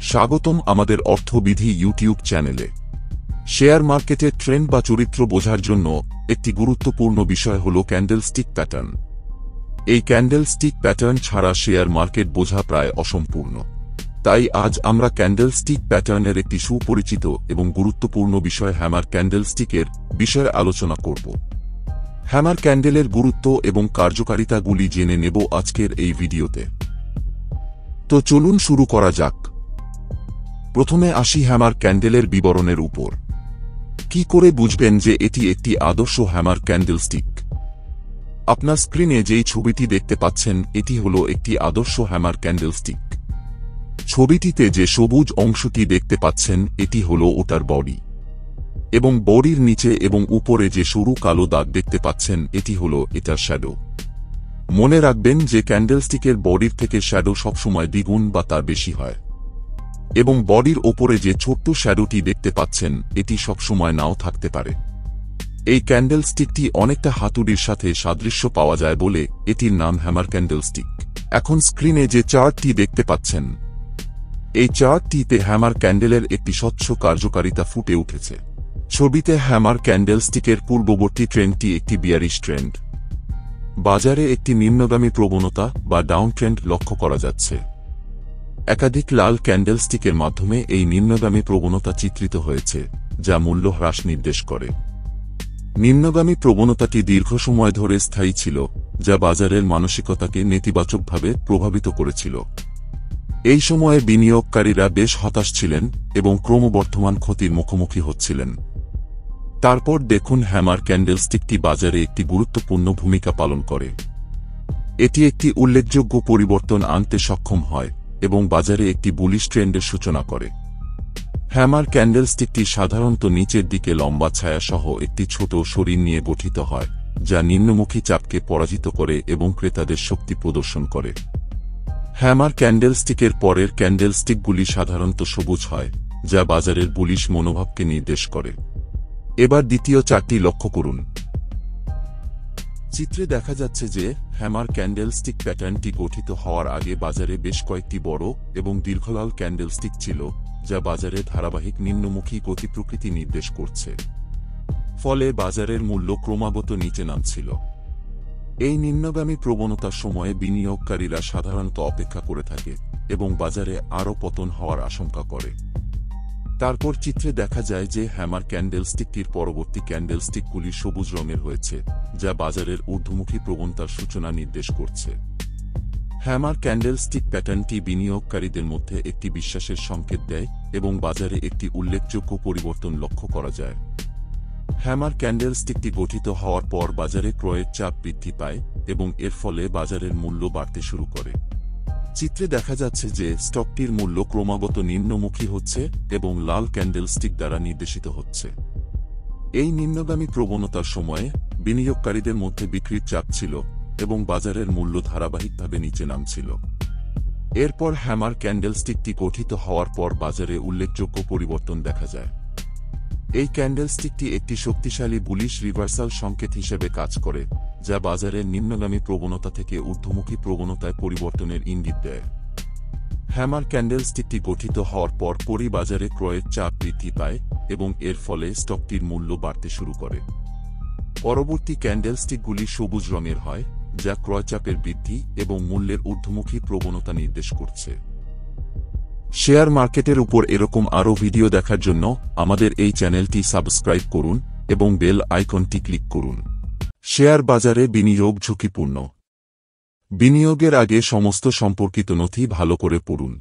স্বাগতম আমাদের অর্থবিধি ইউটিউব চ্যানেলে। শেয়ার মার্কেটের ট্রেন্ড বা চরিত্র বোঝার জন্য একটি গুরুত্বপূর্ণ বিষয় হল ক্যান্ডেলস্টিক প্যাটার্ন। এই ক্যান্ডেলস্টিক প্যাটার্ন ছাড়া শেয়ার মার্কেট বোঝা প্রায় অসম্পূর্ণ। তাই আজ আমরা ক্যান্ডেলস্টিক প্যাটার্নের একটি সুপরিচিত এবং গুরুত্বপূর্ণ বিষয় হ্যামার ক্যান্ডেলস্টিকের বিষয়ে আলোচনা করব। হ্যামার ক্যান্ডেলের গুরুত্ব এবং কার্যকারিতাগুলি জেনে নেব আজকের এই ভিডিওতে। তো চলুন শুরু করা যাক। প্রথমে আসি হ্যামার ক্যান্ডেলের বিবরণের উপর। কি করে বুঝবেন যে এটি একটি আদর্শ হ্যামার ক্যান্ডেলস্টিক? আপনার স্ক্রিনে যেই ছবিটি দেখতে পাচ্ছেন এটি হলো একটি আদর্শ হ্যামার ক্যান্ডেলস্টিক। ছবিটিতে যে সবুজ অংশটি দেখতে পাচ্ছেন এটি হলো ওটার বডি, এবং বডির নিচে এবং উপরে যে সরু কালো দাগ দেখতে পাচ্ছেন এটি হলো এটার শ্যাডো। মনে রাখবেন যে ক্যান্ডেলস্টিকের বডির থেকে শ্যাডো সবসময় দ্বিগুণ বা তার বেশি হয়, এবং বডির ওপরে যে ছোট্ট শ্যাডোটি দেখতে পাচ্ছেন এটি সবসময় নাও থাকতে পারে। এই ক্যান্ডেলস্টিকটি অনেকটা হাতুড়ির সাথে সাদৃশ্য পাওয়া যায় বলে এটির নাম হ্যামার ক্যান্ডেলস্টিক। এখন স্ক্রিনে যে চার্টটি দেখতে পাচ্ছেন এই চার্টটিতে হ্যামার ক্যান্ডেলের একটি স্বচ্ছ কার্যকারিতা ফুটে উঠেছে। ছবিতে হ্যামার ক্যান্ডেলস্টিকের পূর্ববর্তী ট্রেন্ডটি একটি বিয়ারিশ ট্রেন্ড। বাজারে একটি নিম্নগামী প্রবণতা বা ডাউন ট্রেন্ড লক্ষ্য করা যাচ্ছে। একাধিক লাল ক্যান্ডেলস্টিকের মাধ্যমে এই নিম্নগামী প্রবণতা চিত্রিত হয়েছে, যা মূল্য হ্রাস নির্দেশ করে। নিম্নগামী প্রবণতাটি দীর্ঘ সময় ধরে স্থায়ী ছিল, যা বাজারের মানসিকতাকে নেতিবাচকভাবে প্রভাবিত করেছিল। এই সময়ে বিনিয়োগকারীরা বেশ হতাশ ছিলেন এবং ক্রমবর্ধমান ক্ষতির মুখোমুখি হচ্ছিলেন। তারপর দেখুন হ্যামার ক্যান্ডেলস্টিকটি বাজারে একটি গুরুত্বপূর্ণ ভূমিকা পালন করে। এটি একটি উল্লেখযোগ্য পরিবর্তন আনতে সক্ষম হয় এবং বাজারে একটি বুলিশ ট্রেন্ডের সূচনা করে। হ্যামার ক্যান্ডেলস্টিকটি সাধারণত নিচের দিকে লম্বা ছায়া সহ একটি ছোট শরীর নিয়ে গঠিত হয়, যা নিম্নমুখী চাপকে পরাজিত করে এবং ক্রেতাদের শক্তি প্রদর্শন করে। হ্যামার ক্যান্ডেলস্টিকের পরের ক্যান্ডেলস্টিকগুলি সাধারণত সবুজ হয়, যা বাজারের বুলিশ মনোভাবকে নির্দেশ করে। এবার দ্বিতীয় চার্টটি লক্ষ্য করুন। চিত্রে দেখা যাচ্ছে যে হ্যামার ক্যান্ডেলস্টিক প্যাটার্নটি গঠিত হওয়ার আগে বাজারে বেশ কয়েকটি বড় এবং দীর্ঘলাল ক্যান্ডেলস্টিক ছিল, যা বাজারে ধারাবাহিক নিম্নমুখী গতি প্রকৃতি নির্দেশ করছে। ফলে বাজারের মূল্য ক্রমাগত নিচে নামছিল। এই নিম্নগামী প্রবণতার সময়ে বিনিয়োগকারীরা সাধারণত অপেক্ষা করে থাকে এবং বাজারে আরও পতন হওয়ার আশঙ্কা করে। তারপর চিত্রে দেখা যায় যে হ্যামার ক্যান্ডেলস্টিকটির পরবর্তী ক্যান্ডেলস্টিকগুলি সবুজ রঙের হয়েছে, যা বাজারের ঊর্ধ্বমুখী প্রবণতার সূচনা নির্দেশ করছে। হ্যামার ক্যান্ডেলস্টিক প্যাটার্নটি বিনিয়োগকারীদের মধ্যে একটি বিশ্বাসের সংকেত দেয় এবং বাজারে একটি উল্লেখযোগ্য পরিবর্তন লক্ষ্য করা যায়। হ্যামার ক্যান্ডেলস্টিকটি গঠিত হওয়ার পর বাজারে ক্রয়ের চাপ বৃদ্ধি পায় এবং এর ফলে বাজারের মূল্য বাড়তে শুরু করে। চিত্রে দেখা যাচ্ছে যে স্টকটির মূল্য ক্রমাগত নিম্নমুখী হচ্ছে এবং লাল ক্যান্ডেলস্টিক দ্বারা নির্দেশিত হচ্ছে। এই নিম্নগামী প্রবণতার সময়ে বিনিয়োগকারীদের মধ্যে বিক্রির চাপ ছিল এবং বাজারের মূল্য ধারাবাহিকভাবে নিচে নামছিল। এরপর হ্যামার ক্যান্ডেলস্টিকটি গঠিত হওয়ার পর বাজারে উল্লেখযোগ্য পরিবর্তন দেখা যায়। এই ক্যান্ডেলস্টিকটি একটি শক্তিশালী বুলিশ রিভার্সাল সংকেত হিসেবে কাজ করে, যা বাজারের নিম্নগামী প্রবণতা থেকে ঊর্ধ্বমুখী প্রবণতায় পরিবর্তনের ইঙ্গিত দেয়। হ্যামার ক্যান্ডেলস্টিকটি গঠিত হওয়ার পর পরই বাজারে ক্রয়ের চাপ বৃদ্ধি পায় এবং এর ফলে স্টকটির মূল্য বাড়তে শুরু করে। পরবর্তী ক্যান্ডেলস্টিকগুলি সবুজ রঙের হয়, যা ক্রয়চাপের বৃদ্ধি এবং মূল্যের ঊর্ধ্বমুখী প্রবণতা নির্দেশ করছে। শেয়ার মার্কেটের উপর এরকম আরও ভিডিও দেখার জন্য আমাদের এই চ্যানেলটি সাবস্ক্রাইব করুন এবং বেল আইকনটি ক্লিক করুন। শেয়ার বাজারে বিনিয়োগ ঝুঁকিপূর্ণ। বিনিয়োগের আগে সমস্ত সম্পর্কিত নথি ভালো করে পড়ুন।